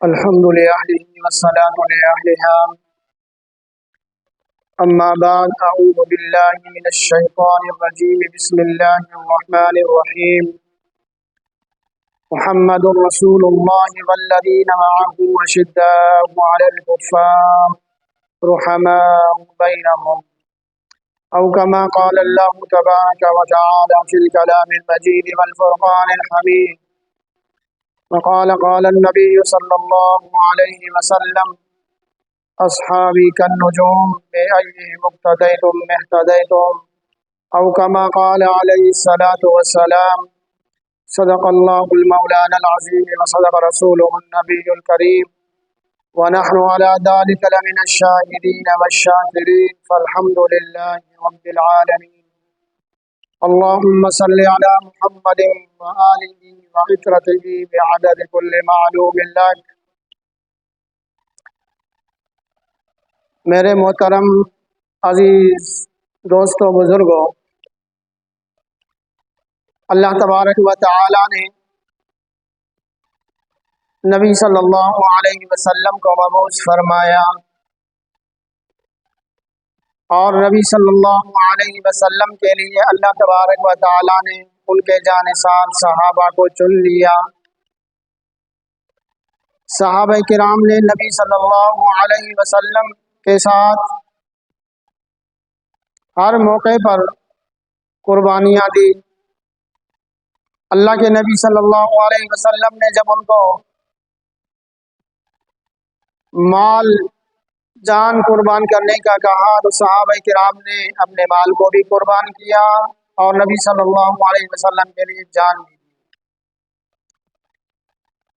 الحمد لله والصلاة لأهلها. أما بعد، أعوذ بالله من الشيطان الرجيم. بسم الله الرحمن الرحيم. محمد رسول الله والذين معه أشداء على الكفار رحماء بينهم، أو كما قال الله تبارك وتعالى في الكلام المجيد والفرقان الحميد. وقال النبي صلى الله عليه وسلم: أصحابي كالنجوم بأيهم اقتديتم اهتديتم، أو كما قال عليه الصلاة والسلام. صدق الله المولانا العظيم وصدق رسوله النبي الكريم، ونحن على ذلك لمن الشاهدين والشاكرين، فالحمد لله رب العالمين. اللهم صل على محمد وآله وعترته بعدد كل معلوم لك. میرے محترم عزیز دوستوں، بزرگوں، اللہ تبارک و تعالی نے نبی صلی اللہ علیہ وسلم کو مبعوث فرمایا، اور نبی صلی اللہ علیہ وسلم کے لیے اللہ تبارک و تعالی نے ان کے جانثار صحابہ کو چن لیا. صحابہ کرام نے نبی صلی اللہ علیہ وسلم کے ساتھ ہر موقع پر قربانیاں دی. اللہ کے نبی صلی اللہ علیہ وسلم نے جب ان کو مال جان قربان کرنے کا کہا تو صحابہ کرام نے اپنے مال کو بھی قربان کیا اور نبی صلی اللہ علیہ وسلم کے لیے جان بھی دی.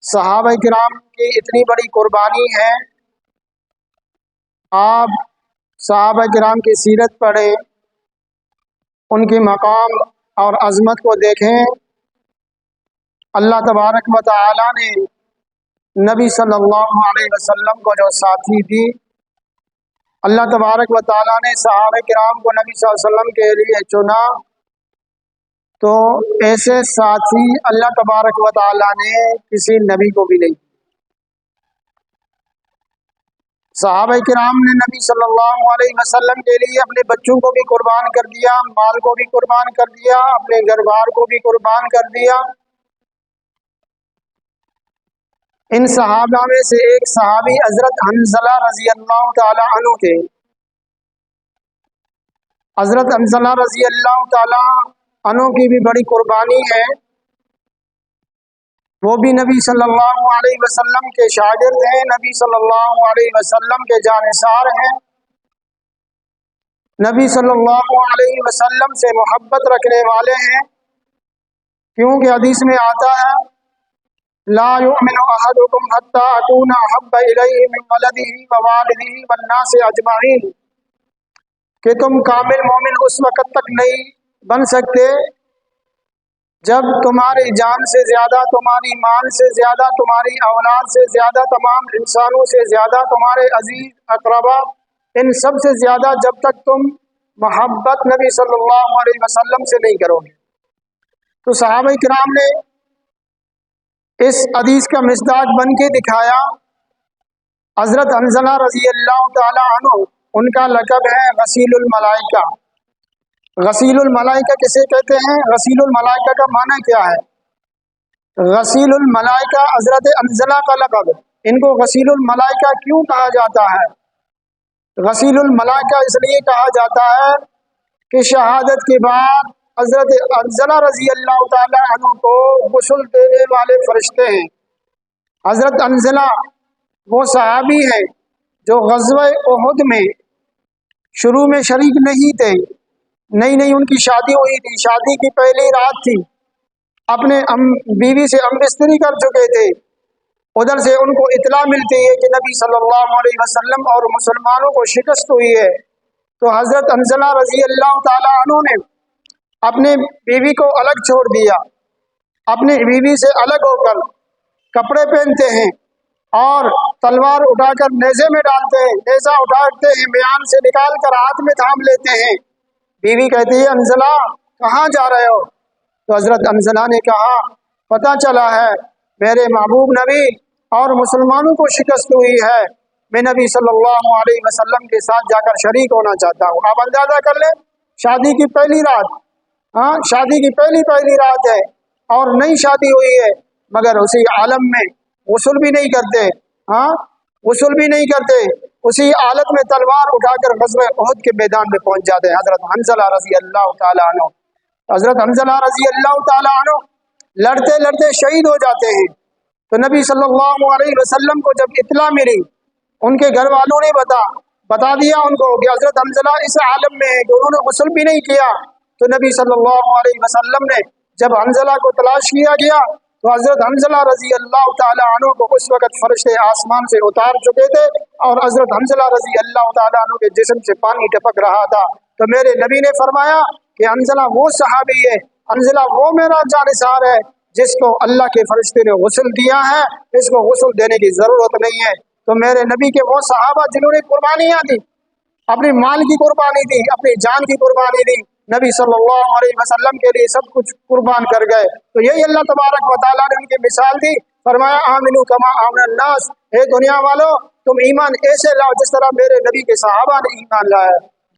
صحابہ کرام کی اتنی بڑی قربانی ہے. آپ صحابہ کرام کی سیرت پڑھیں، ان کی مقام اور عظمت کو دیکھیں. اللہ تبارک و تعالی نے نبی صلی اللہ علیہ وسلم کو جو ساتھی دی، اللہ تبارک و تعالی نے صحابہ کرام کو نبی صلی اللہ علیہ وسلم کے لیے چنا، تو ایسے ساتھی اللہ تبارک و تعالی نے کسی نبی کو بھی نہیں. صحابہ کرام نے نبی صلی اللہ علیہ وسلم کے لیے اپنے بچوں کو بھی قربان کر دیا، مال کو بھی قربان کر دیا، اپنے گھر بار کو بھی قربان کر دیا. ان صحابہ میں سے ایک صحابی حضرت حنظلہ رضی اللہ تعالی عنہ کے، حضرت حنظلہ رضی اللہ تعالی عنہ کی بھی بڑی قربانی ہے. وہ بھی نبی صلی اللہ علیہ وسلم کے شاگرد ہیں، نبی صلی اللہ علیہ وسلم کے جانثار ہیں، نبی صلی اللہ علیہ وسلم سے محبت رکھنے والے ہیں. کیونکہ حدیث میں آتا ہے: لا يؤمن احدكم حتى اكون احب اليه من ولده ووالده والناس اجمعين، کہ تم کامل مومن اس وقت تک نہیں بن سکتے جب تمہاری جان سے زیادہ، تمہاری مال سے زیادہ، تمہاری اولاد سے زیادہ، تمام انسانوں سے زیادہ، تمہارے عزیز اقربا ان سب سے زیادہ جب تک تم محبت نبی صلی اللہ علیہ وسلم سے نہیں کرو گے. تو صحابہ کرام نے اس حدیث کا مصداق بن کے دکھایا. حضرت حنظلہ رضی اللہ تعالی عنہ، ان کا لقب ہے غسیل الملائکہ. غسیل الملائکہ کسے کہتے ہیں؟ غسیل الملائکہ کا معنی کیا ہے؟ غسیل الملائکہ حضرت حنظلہ کا لقب. ان کو غسیل الملائکہ کیوں کہا جاتا ہے؟ غسیل الملائکہ اس لیے کہا جاتا ہے کہ شہادت کے بعد حضرت حنظلہ رضی اللہ تعالی عنہ کو غسل دینے والے فرشتے ہیں. حضرت حنظلہ وہ صحابی ہیں جو غزوہ احد میں شروع میں شریک نہیں تھے. نئی ان کی شادی ہوئی تھی، شادی کی پہلی رات تھی، اپنے بیوی سے ہم بستری کر چکے تھے. ادھر سے ان کو اطلاع ملتی ہے کہ نبی صلی اللہ علیہ وسلم اور مسلمانوں کو شکست ہوئی ہے. تو حضرت حنظلہ رضی اللہ تعالی عنہ نے اپنے بیوی کو الگ چھوڑ دیا. اپنی بیوی سے الگ ہو کر کپڑے پہنتے ہیں اور تلوار اٹھا کر نیزے میں ڈالتے ہیں، نیزہ اٹھاتے ہیں، میان سے نکال کر ہاتھ میں تھام لیتے ہیں. بیوی کہتی ہے: حنظلہ کہاں جا رہے ہو؟ تو حضرت حنظلہ نے کہا: پتہ چلا ہے میرے محبوب نبی اور مسلمانوں کو شکست ہوئی ہے، میں نبی صلی اللہ علیہ وسلم کے ساتھ جا کر شریک ہونا چاہتا ہوں۔ آپ اندازہ کر لیں، شادی کی پہلی رات، شادی کی پہلی رات ہے اور نئی شادی ہوئی ہے، مگر اسی عالم میں غسل بھی نہیں کرتے، غسل بھی نہیں کرتے، اسی حالت میں تلوار اٹھا کر غزوہ احد کے میدان میں پہنچ جاتے ہیں۔ حضرت حنظلہ رضی اللہ تعالیٰ عنہ، حضرت حنظلہ رضی اللہ تعالیٰ عنہ لڑتے لڑتے شہید ہو جاتے ہیں۔ تو نبی صلی اللہ علیہ وسلم کو جب اطلاع ملی، ان کے گھر والوں نے بتا دیا ان کو کہ حضرت حنظلہ اس عالم میں ہے کہ انہوں نے غسل بھی نہیں کیا، تو نبی صلی اللہ علیہ وسلم نے جب حنظلہ کو تلاش کیا گیا تو حضرت حنظلہ رضی اللہ تعالیٰ عنہ کو اس وقت فرشتے آسمان سے اتار چکے تھے اور حضرت حنظلہ رضی اللہ تعالیٰ عنہ کے جسم سے پانی ٹپک رہا تھا۔ تو میرے نبی نے فرمایا کہ حنظلہ وہ صحابی ہے، حنظلہ وہ میرا جانثار ہے جس کو اللہ کے فرشتے نے غسل دیا ہے، اس کو غسل دینے کی ضرورت نہیں ہے۔ تو میرے نبی کے وہ صحابہ جنہوں نے قربانیاں دی، اپنی مال کی قربانی دی، اپنی جان کی قربانی دی، نبی صلی اللہ علیہ وسلم کے لیے سب کچھ قربان کر گئے۔ تو یہی اللہ تبارک و تعالیٰ نے ان کی مثال دی، فرمایا آمنو کما آمن الناس، اے دنیا والو تم ایمان ایسے لاؤ جس طرح میرے نبی کے صحابہ نے ایمان لایا۔